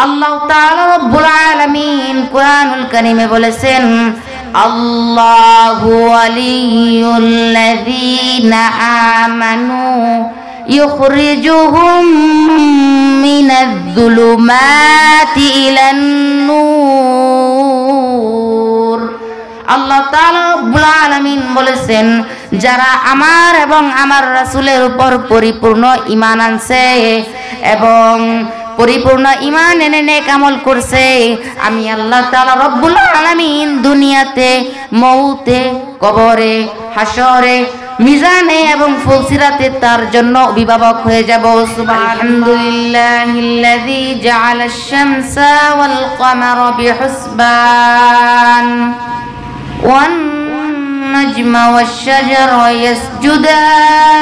আল্লাহ তাআলা রব্বুল আলামিন কুরআনুল কারীমে বলেছেন আল্লাহু ওয়ালিয়ুল্লাযীনা আমানু ইখরিজুহুম মিনাজ-যুলুমাতি ইলান-নূর। আল্লাহ তাআলা রব্বুল আলামিন বলেছেন যারা আমার এবং আমার রাসূলের উপর পরিপূর্ণ ঈমান আনছে এবং পরিপূর্ণ ঈমান এনে নেক আমল করছে, আমি আল্লাহ তাআলা রব্বুল আলামিন দুনিয়াতে, মউতে, কবরে, হাসরে, মিজানে এবং ফুলসিরাতে তার জন্য অভিভাবক হয়ে যাব। সুবহানাল্লাহিল্লাযী জাআলাশ শামসা ওয়াল কমারা বিহুসবান ওয়ান নাজমা ওয়াশ শাজারা ইয়াসজুদান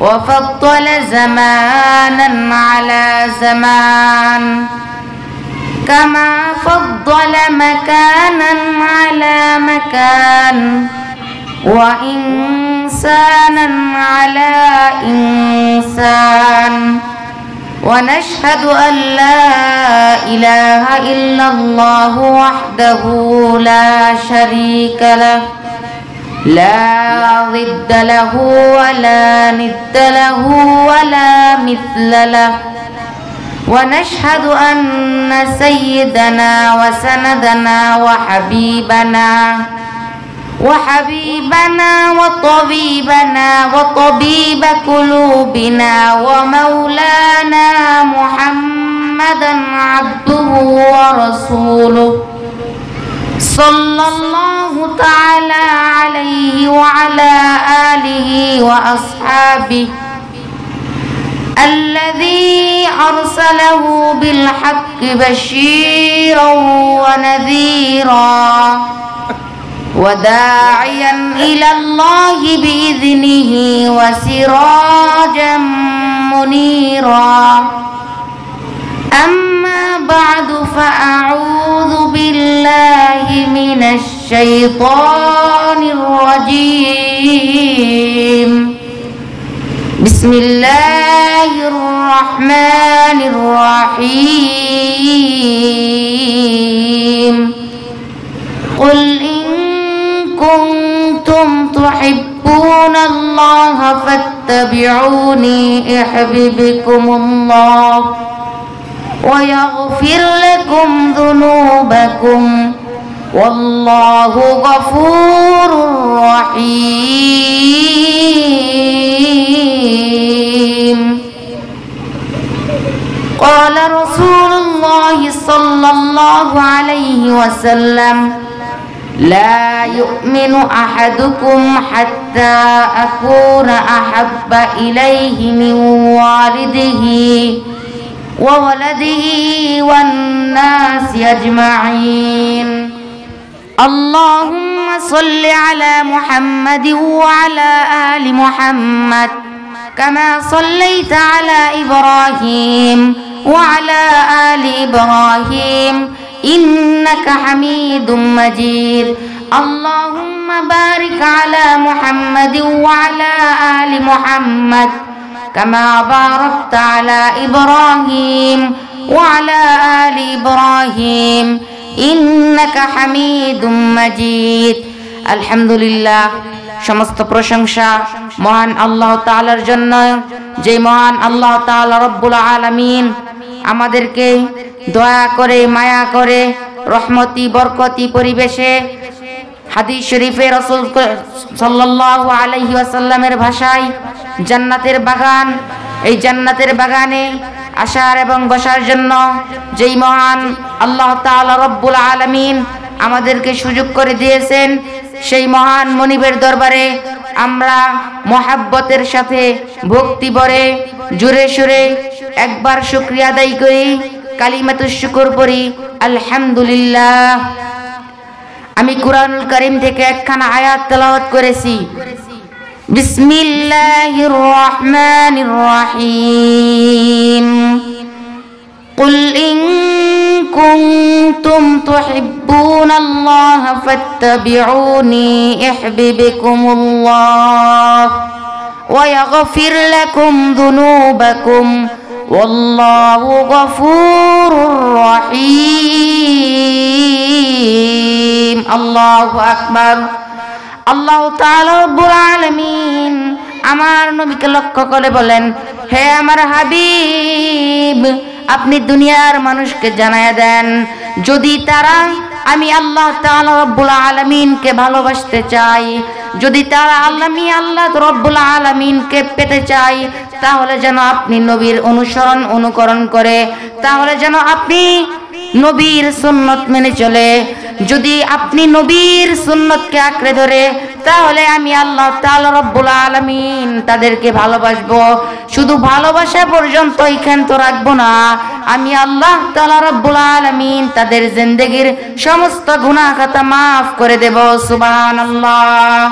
وفضل زمانا على زمان كما فضل مكانا على مكان وإنسانا على إنسان ونشهد أن لا إله إلا الله وحده لا شريك له لا ضد له ولا ند له ولا مثل له ونشهد أن سيدنا وسندنا وحبيبنا وطبيبنا وطبيب قلوبنا ومولانا محمدا عبده ورسوله صلى الله تعالى عليه وعلى آله وأصحابه الذي أرسله بالحق بشيرا ونذيرا وداعيا إلى الله بإذنه وسراجا منيرا أما بعد فأعوذ بالله من الشيطان الرجيم بسم الله الرحمن الرحيم قل إن كنتم تحبون الله فاتبعوني يحببكم الله ويغفر لكم ذنوبكم والله غفور رحيم قال رسول الله صلى الله عليه وسلم لا يؤمن أحدكم حتى أكون أحب إليه من والده وولده والناس أجمعين اللهم صل على محمد وعلى آل محمد كما صليت على إبراهيم وعلى آل إبراهيم إنك حميد مجيد اللهم بارك على محمد وعلى آل محمد كما باركت على إبراهيم وعلى آل إبراهيم إنك حميد مجيد الحمد لله সমস্ত প্রশংসা মহান আল্লাহ তাআলার জন্য, যে মহান আল্লাহ তাআলা রব্বুল আলামিন আমাদেরকে দয়া করে, মায়া করে, রহমতি বরকতি পরিবেশে হাদিস শরীফে রাসূল সাল্লাল্লাহু আলাইহি ওয়াসাল্লামের ভাষায় জান্নাতের বাগান, এই জান্নাতের বাগানে আসার এবং বসার জন্য যেই মহান আল্লাহ তাআলা রব্বুল আলামিন আমাদেরকে সুযোগ করে দিয়েছেন, সেই মহান মনিবের দরবারে আমরা মহাব্বতের সাথে ভক্তি ভরে জোরে সুরে একবার শুকরিয়া আদায় করি, কালিমাতুশ শুকর পড়ি আলহামদুলিল্লাহ। আমি কুরআনুল কারীম থেকে একখানা আয়াত তেলাওয়াত করেছি। বিসমিল্লাহির রহমানির রহিম কুল ইন কুনতুম তুহিব্বুনাল্লাহা ফাত্তাবিউনি ইউহিব্বুকুমুল্লাহ ওয়া ইয়াগফির লাকুম যুনুবাকুম ওয়াল্লাহু গফুরুর রহিম। আল্লাহু আকবার। আল্লাহ তাআলা রব্বুল আলামিন আমার নবীকে লক্ষ্য করে বলেন, হে আমার হাবিব, আপনি দুনিয়ার মানুষকে জানায়া দেন, যদি তারা আমি আল্লাহ তাআলা রব্বুল আলামিনকে ভালোবাসতে চাই, যদি তারা আল্লাহ রব্বুল আলামিনকে পেতে চাই, তাহলে যেন আপনি নবীর অনুকরণ করে, তাহলে যেন আপনি নবীর সুন্নত মেনে চলে। যদি আপনি নবীর সুন্নতকে আঁকড়ে ধরে, তাহলে আমি আল্লাহ তাআলা রব্বুল আলামিন তাদেরকে ভালোবাসবো। শুধু ভালোবাসা পর্যন্তই ক্ষান্ত রাখবো না, আমি আল্লাহ তাআলা রব্বুল আলামিন তাদের জিন্দেগীর সমস্ত গুনাহ খাতা মাফ করে দেব। সুবহানাল্লাহ।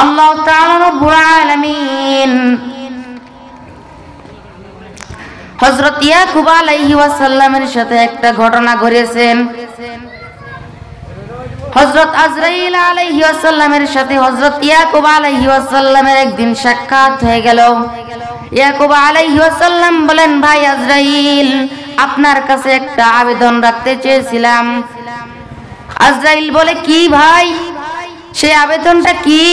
আল্লাহ তাআলা রব্বুল আলামিন হযরত ইয়াকুব আলাইহি ওয়াসাল্লামের সাথে একটা ঘটনা ঘটেছেন। হযরত আজরাইল আলাইহি ওয়াসাল্লামের সাথে হযরত ইয়াকুব আলাইহি ওয়াসাল্লামের একদিন সাক্ষাৎ হয়ে গেল। ইয়াকুব আলাইহি ওয়াসাল্লাম বলেন, ভাই আজরাইল, আপনার কাছে একটা আবেদন রাখতে চেয়েছিলাম। আজরাইল বলে, কি ভাই, সেই আবেদনটা কি?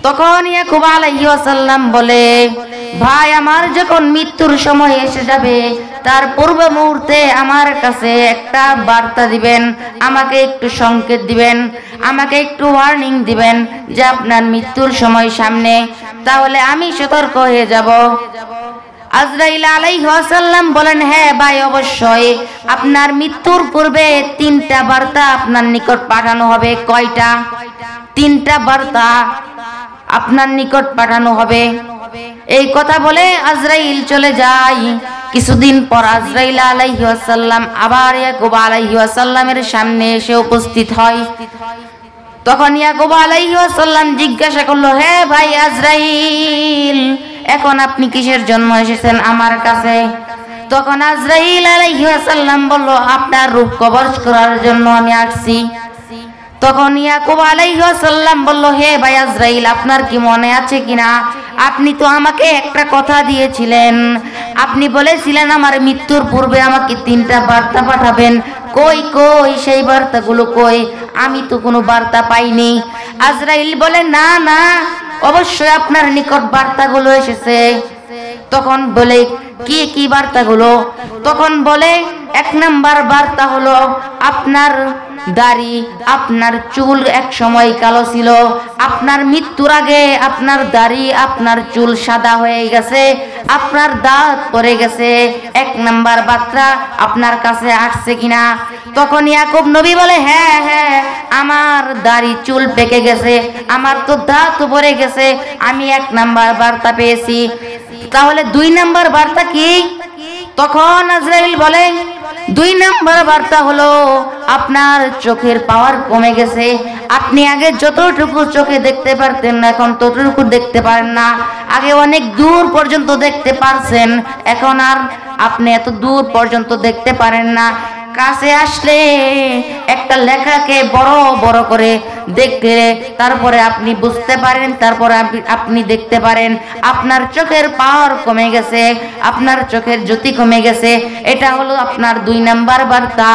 তখন ইয়াকুব আলাইহি ওয়াসাল্লাম বলে, ভাই, আমার যখন মৃত্যুর সময় এসে যাবে, তার পূর্ব মুহূর্তে আমার কাছে একটা বার্তা দিবেন, আমাকে একটু সংকেত দিবেন, আমাকে একটু ওয়ার্নিং দিবেন যে আপনার মৃত্যুর সময় সামনে, তাহলে আমি সতর্ক হয়ে যাব। আজরাইল আলাইহিস সালাম বলেন, হ্যাঁ ভাই, অবশ্যই আপনার মৃত্যুর পূর্বে 3টা বার্তা আপনার নিকট পাঠানো হবে। কয়টা? 3টা বার্তা আপনার নিকট পাঠানো হবে। এই কথা বলে আজরাইল চলে যায়। কিছুদিন পর আজরাইল আলাইহিস সালাম আবার ইয়াকুব আলাইহিস সালামের সামনে এসে উপস্থিত হয়। তখন ইয়াকুব আলাইহিস সালাম জিজ্ঞাসা করলো, হে ভাই আজরাইল, এখন আপনি কিসের জন্য এসেছেন আমার কাছে? তখন আজরাইল আলাইহিস সালাম বলল, আপনার রূহ কবজ করার জন্য আমি আসছি। তখন ইয়াকুব আলাইহিস সালাম বলল, হে ভাই আজরাইল, আপনার কি মনে আছে কিনা, আপনি তো আমাকে একটা কথা দিয়েছিলেন, আপনি বলেছিলেন আমার মৃত্যুর পূর্বে আমাকে 3টা বার্তা পাঠাবেন। কই কই সেই বার্তাগুলো কই? আমি তো কোনো বার্তা পাইনি। আজরাইল বলে, না না, অবশ্যই আপনার নিকট বার্তাগুলো এসেছে। তখন বলে, কি কি বার্তাগুলো? তখন বলে, 1 নাম্বার বার্তা হলো আপনার দাড়ি, আপনার চুল এক সময় কালো ছিল, আপনার মৃত্যুর আগে আপনার দাড়ি, আপনার চুল সাদা হয়ে গেছে, আপনার দাঁত পড়ে গেছে। 1 নাম্বার বার্তা আপনার কাছে আসছে কিনা? তখন ইয়াকুব নবী বলে, হ্যাঁ হ্যাঁ, আমার দাড়ি চুল পেকে গেছে, আমার তো দাঁত পড়ে গেছে, আমি 1 নাম্বার বার্তা পেয়েছি। তাহলে 2 নাম্বার বার্তা কি? তখন আজরাইল বলে, 2 নাম্বার বার্তা হলো আপনার চোখের পাওয়ার কমে গেছে, আপনি আগে যতটুকু চোখে দেখতে পারতেন এখন ততটুকু দেখতে পারেন না। আগে অনেক দূর পর্যন্ত দেখতে পারছেন, এখন আর আপনি এত দূর পর্যন্ত দেখতে পারেন না। কাছে আসলে একটা লেখাকে বড় বড় করে দেখতে, তারপরে আপনি বুঝতে পারেন, তারপরে আপনি দেখতে পারেন। আপনার চোখের পাওয়ার কমে গেছে, আপনার চোখের জ্যোতি কমে গেছে। এটা হলো আপনার 2 নাম্বার বার্তা।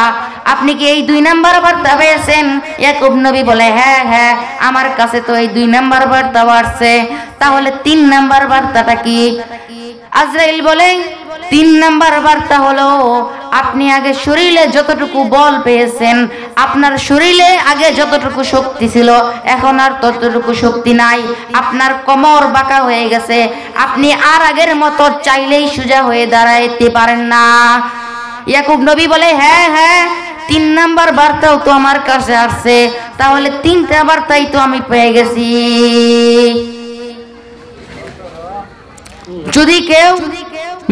আপনি কি এই 2 নাম্বার বার্তা পেয়েছেন? ইয়াকুব নবী বলে, হ্যাঁ হ্যাঁ, আমার কাছে তো এই 2 নাম্বার বার্তা আসছে। তাহলে 3 নাম্বার বার্তাটা কি? আজরাইল বলে, 3 নাম্বার বার্তা হলো আপনি আগে শরীরে যতটুকু বল পেয়েছেন, আপনার শরীরে আগে যতটুকু শক্তি ছিল এখন আর ততটুকু শক্তি নাই, আপনার কোমর বাঁকা হয়ে গেছে, আপনি আর আগের মতো চাইলেই সোজা হয়ে দাঁড়াইতে পারেন না। ইয়াকুব নবী বলে, হ্যাঁ হ্যাঁ, 3 নাম্বার বার্তাও তো আমার কাছে আসছে, তাহলে 3টা বার্তাই তো আমি পেয়ে গেছি। যদি কেউ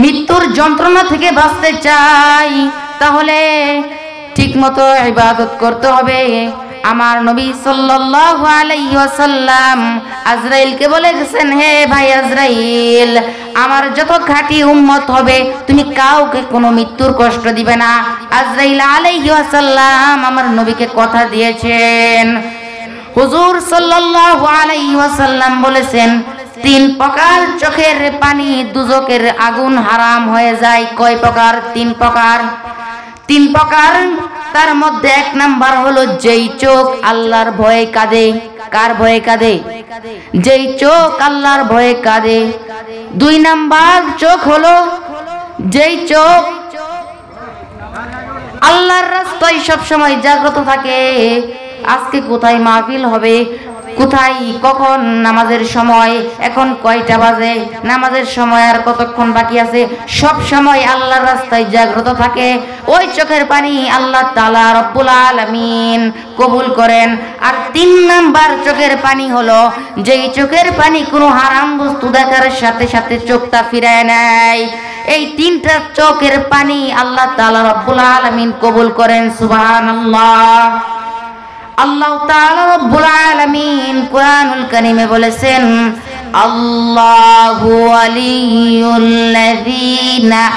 মৃত্যুর যন্ত্রণা থেকে বাঁচতে চাই, তাহলে ঠিকমতো ইবাদত করতে হবে। আমার নবী সাল্লাল্লাহু আলাইহি ওয়াসাল্লাম আজরাইলকে বলে গেছেন, হে ভাই আজরাইল, আমার যত খাঁটি উম্মত হবে তুমি কাউকে কোনো মৃত্যুর কষ্ট দিবে না। আজরাইল আলাইহি ওয়াসাল্লাম আমার নবীকে কথা দিয়েছেন। হুজুর সাল্লাল্লাহু আলাইহি ওয়াসাল্লাম বলেছেন, তিন প্রকার চোখের পানি দুজকের আগুন হারাম হয়ে যায়। কয় প্রকার? তিন প্রকার। তিন প্রকার, তার মধ্যে এক নাম্বার হলো যেই চোখ আল্লাহর ভয়ে কাঁদে। কার ভয়ে কাঁদে? যেই চোখ আল্লাহর ভয়ে কাঁদে। দুই নাম্বার চোখ হলো যেই চোখ আল্লাহর রাস্তায় সব সময় জাগ্রত থাকে। আজকে কোথায় মাহফিল হবে, কোথায় কখন নামাজের সময়, এখন কয়টা বাজে, নামাজের সময় আর কতক্ষণ বাকি আছে, সব সময় আল্লাহর রাস্তায় জাগ্রত থাকে। ওই চোখের পানি আল্লাহ তাআলা রব্বুল আলামিন কবুল করেন। আর তিন নাম্বার চোখের পানি হলো যেই চোখের পানি কোনো হারাম বস্তু দেখার সাথে সাথে চোখটা ফিরায় নেয়। এই তিনটা চোখের পানি আল্লাহ তাআলা রব্বুল আলামিন কবুল করেন। সুবহানাল্লাহ। আল্লাহ তাআলা রব্বুল আলামিন কুরআনুল কারীমে বলেছেন, আল্লাহু ওয়ালিয়ুল্লাযীনা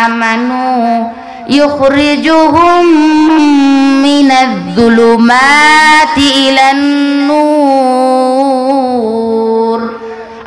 আমানু ইখরিজুহুম মিনাজ-যুলুমাতি ইলান-নূর।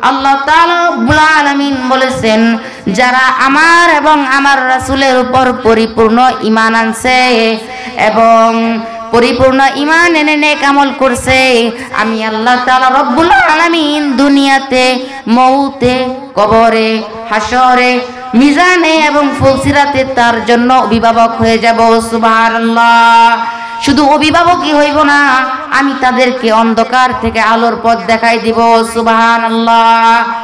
আল্লাহ তাআলা রব্বুল আলামিন বলেছেন, যারা আমার এবং আমার রাসূলের উপর পরিপূর্ণ ঈমান আনছে এবং পরিপূর্ণ ঈমান এনে নেক আমল করছে, আমি আল্লাহ তাআলা রব্বুল আলামিন দুনিয়াতে, মউতে, কবরে, হাসরে, মিজানে এবং ফুলসিরাতে তার জন্য অভিভাবক হয়ে যাব। সুবহানাল্লাহ। শুধু অভিভাবকই হইব না, আমি তাদেরকে অন্ধকার থেকে আলোর পথ দেখাই দিব। সুবহানাল্লাহ।